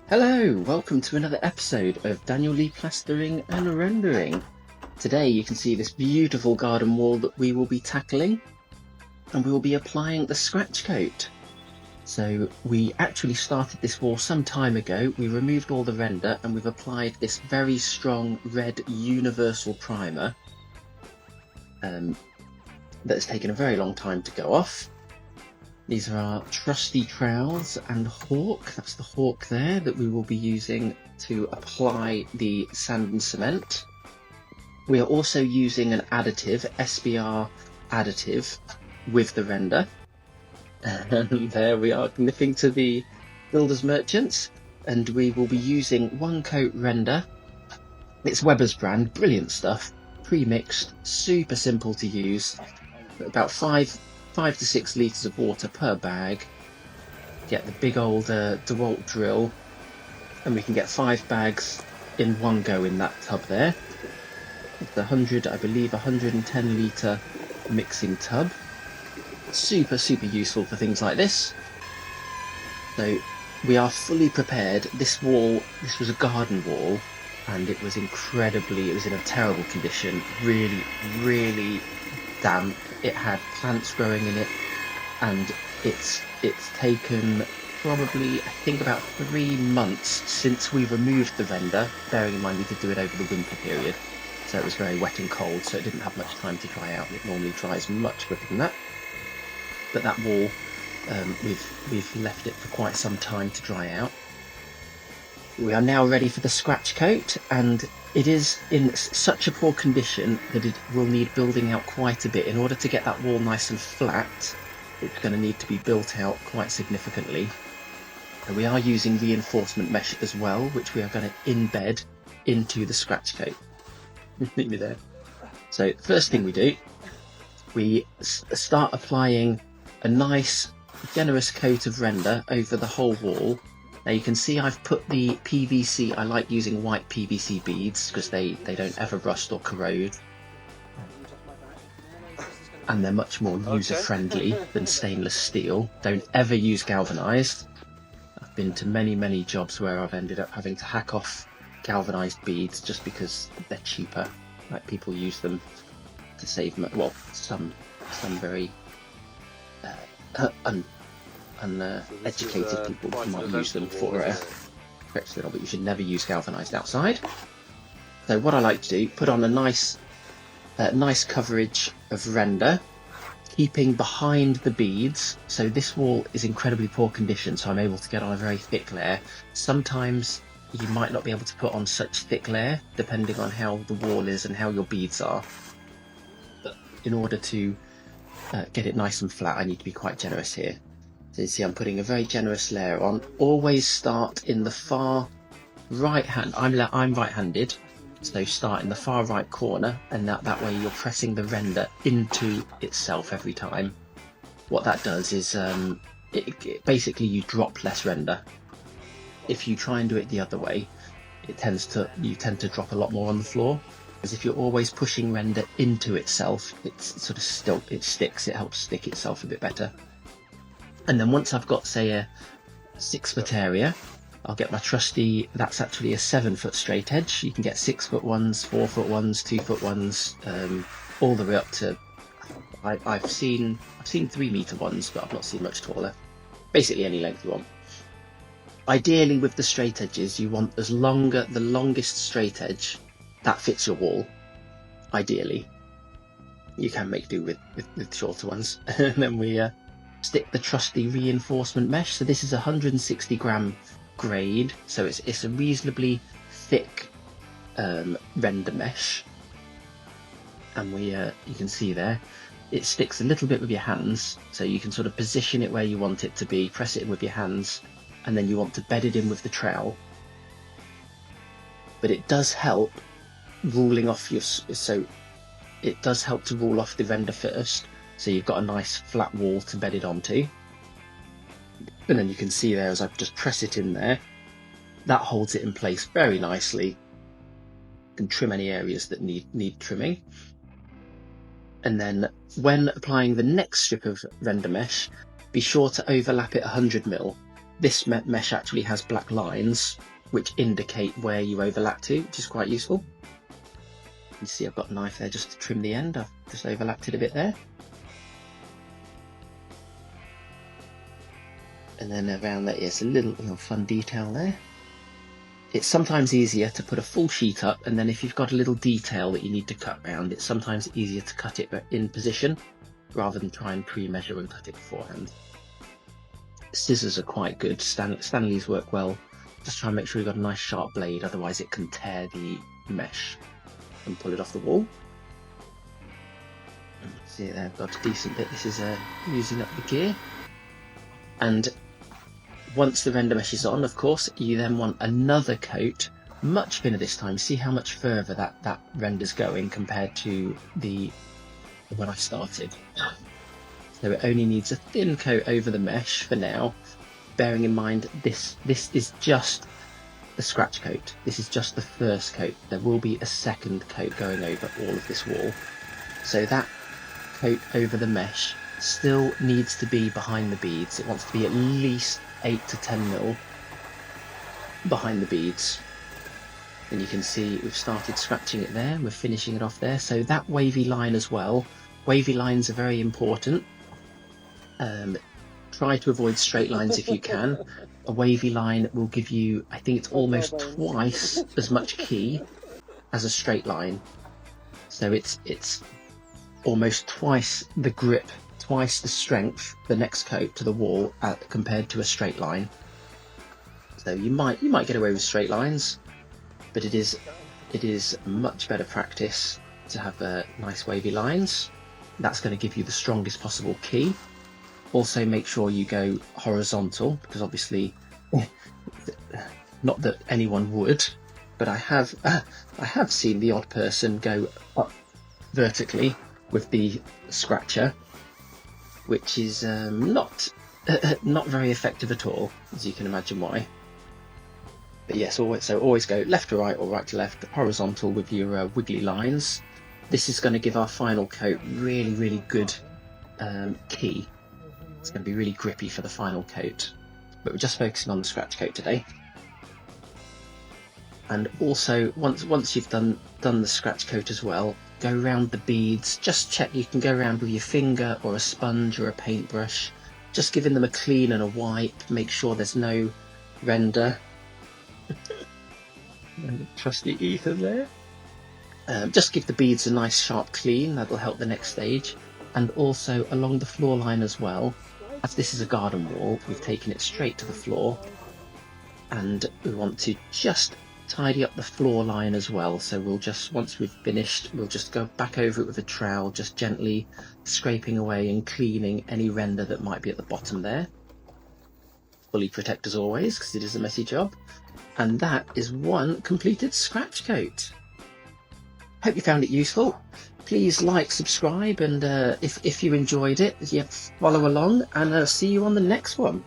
Hello, welcome to another episode of Daniel Lee Plastering and Rendering. Today you can see this beautiful garden wall that we will be tackling, and we will be applying the scratch coat. So we actually started this wall some time ago. We removed all the render and we've applied this very strong red universal primer that has taken a very long time to go off. These are our trusty trowels and hawk. That's the hawk there that we will be using to apply the sand and cement. We are also using an additive, SBR additive, with the render. And there we are nipping to the builders merchants, and we will be using one coat render. It's Weber's brand, brilliant stuff, pre-mixed, super simple to use, about 5 to 6 litres of water per bag. Get the big old DeWalt drill, and we can get 5 bags in one go in that tub there. It's 100, I believe, 110 litre mixing tub. Super useful for things like this. So we are fully prepared. This wall, this was a garden wall, and it was in a terrible condition, really damp. It had plants growing in it, and it's taken probably, I think, about 3 months since we removed the render, bearing in mind we did do it over the winter period, so it was very wet and cold, so it didn't have much time to dry out. It normally dries much quicker than that. But that wall, we've left it for quite some time to dry out. We are now ready for the scratch coat, and it is in such a poor condition that it will need building out quite a bit. In order to get that wall nice and flat, it's going to need to be built out quite significantly. And we are using reinforcement mesh as well, which we are going to embed into the scratch coat. Meet me there. So first thing we do, we start applying a nice generous coat of render over the whole wall. Now you can see I've put the PVC, I like using white PVC beads because they don't ever rust or corrode, and they're much more user friendly than stainless steel. Don't ever use galvanized. I've been to many jobs where I've ended up having to hack off galvanized beads just because they're cheaper. Like, people use them to save money. Well, some very uneducated people might use them for but you should never use galvanized outside. So what I like to do, put on a nice coverage of render, keeping behind the beads. So this wall is incredibly poor condition, so I'm able to get on a very thick layer. Sometimes you might not be able to put on such thick layer depending on how the wall is and how your beads are, but in order to get it nice and flat, I need to be quite generous here. So you see I'm putting a very generous layer on. Always start in the far right hand. I'm right-handed, so start in the far right corner, and that way you're pressing the render into itself every time. What that does is basically you drop less render. If you try and do it the other way, you tend to drop a lot more on the floor. Because if you're always pushing render into itself, it sticks. It helps stick itself a bit better. And then once I've got, say, a 6-foot area, I'll get my trusty, that's actually a 7-foot straight edge. You can get 6-foot ones, 4-foot ones, 2-foot ones, all the way up to, I've seen 3-meter ones, but I've not seen much taller. Basically any length you want. Ideally with the straight edges, you want the longest straight edge that fits your wall. Ideally, you can make do with shorter ones. And then we stick the trusty reinforcement mesh. So this is 160 gram grade, so it's a reasonably thick render mesh, and you can see there it sticks a little bit with your hands, so you can sort of position it where you want it to be, press it in with your hands, and then you want to bed it in with the trowel. But it does help ruling off it does help to rule off the render first, so you've got a nice flat wall to bed it onto. And then you can see there, as I just press it in there, that holds it in place very nicely. You can trim any areas that need trimming. And then when applying the next strip of render mesh, be sure to overlap it 100 mil. this mesh actually has black lines which indicate where you overlap to, which is quite useful. You see I've got a knife there just to trim the end. I've just overlapped it a bit there. And then around that, it's a little fun detail there. It's sometimes easier to put a full sheet up, and then if you've got a little detail that you need to cut round, it's sometimes easier to cut it in position rather than try and pre-measure and cut it beforehand. Scissors are quite good. Stanleys work well. Just try and make sure you've got a nice sharp blade, otherwise it can tear the mesh and pull it off the wall. See there, I've got a decent bit. This is using up the gear. And once the render mesh is on, of course, you then want another coat, much thinner this time. See how much further that render's going compared to when I started. So it only needs a thin coat over the mesh for now, bearing in mind this is just the scratch coat. This is just the first coat. There will be a second coat going over all of this wall. So that coat over the mesh still needs to be behind the beads. It wants to be at least 8 to 10 mil behind the beads. And you can see we've started scratching it there, we're finishing it off there. So that wavy line as well. Wavy lines are very important. Try to avoid straight lines if you can. A wavy line will give you, I think it's almost twice as much key as a straight line. So it's almost twice the grip, twice the strength, the next coat to the wall compared to a straight line. So you might get away with straight lines, but it is much better practice to have nice wavy lines. That's going to give you the strongest possible key. Also make sure you go horizontal, because obviously not that anyone would, but I have seen the odd person go up vertically with the scratcher, which is not very effective at all, as you can imagine why. But yes, always go left to right or right to left, horizontal with your wiggly lines. This is going to give our final coat really good key. It's going to be really grippy for the final coat, but we're just focusing on the scratch coat today. And also, once you've done the scratch coat as well, go around the beads. Just check you can go around with your finger or a sponge or a paintbrush, just giving them a clean and a wipe. Make sure there's no render. And trusty Ethan there. Just give the beads a nice sharp clean. That'll help the next stage. And also along the floor line as well. As this is a garden wall, we've taken it straight to the floor, and we want to just tidy up the floor line as well. So we'll just, once we've finished, we'll just go back over it with a trowel, just gently scraping away and cleaning any render that might be at the bottom there. Fully protect as always, because it is a messy job. And that is one completed scratch coat. Hope you found it useful. Please like, subscribe, and if you enjoyed it, follow along, and see you on the next one.